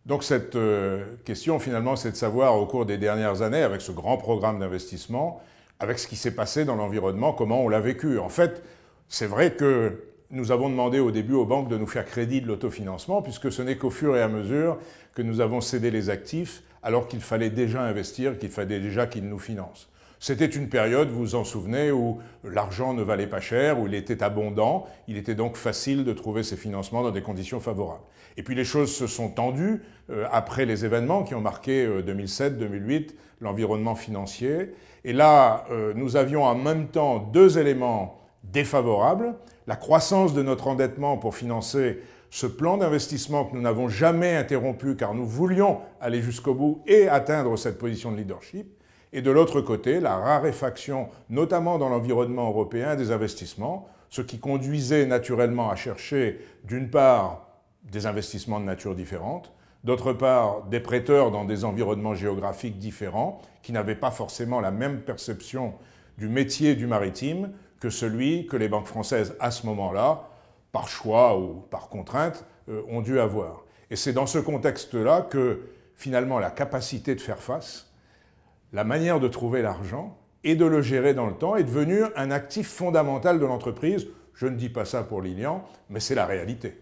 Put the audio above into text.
Donc cette question, finalement, c'est de savoir, au cours des dernières années, avec ce grand programme d'investissement, avec ce qui s'est passé dans l'environnement, comment on l'a vécu. En fait, c'est vrai que nous avons demandé au début aux banques de nous faire crédit de l'autofinancement, puisque ce n'est qu'au fur et à mesure que nous avons cédé les actifs, alors qu'il fallait déjà investir, qu'il fallait déjà qu'ils nous financent. C'était une période, vous vous en souvenez, où l'argent ne valait pas cher, où il était abondant, il était donc facile de trouver ces financements dans des conditions favorables. Et puis les choses se sont tendues après les événements qui ont marqué 2007-2008, l'environnement financier. Et là, nous avions en même temps deux éléments défavorables. La croissance de notre endettement pour financer ce plan d'investissement que nous n'avons jamais interrompu car nous voulions aller jusqu'au bout et atteindre cette position de leadership. Et de l'autre côté, la raréfaction, notamment dans l'environnement européen, des investissements, ce qui conduisait naturellement à chercher, d'une part, des investissements de nature différente, d'autre part, des prêteurs dans des environnements géographiques différents, qui n'avaient pas forcément la même perception du métier du maritime que celui que les banques françaises, à ce moment-là, par choix ou par contrainte, ont dû avoir. Et c'est dans ce contexte-là que, finalement, la capacité de faire face, la manière de trouver l'argent et de le gérer dans le temps est devenue un actif fondamental de l'entreprise. Je ne dis pas ça pour Lilian, mais c'est la réalité.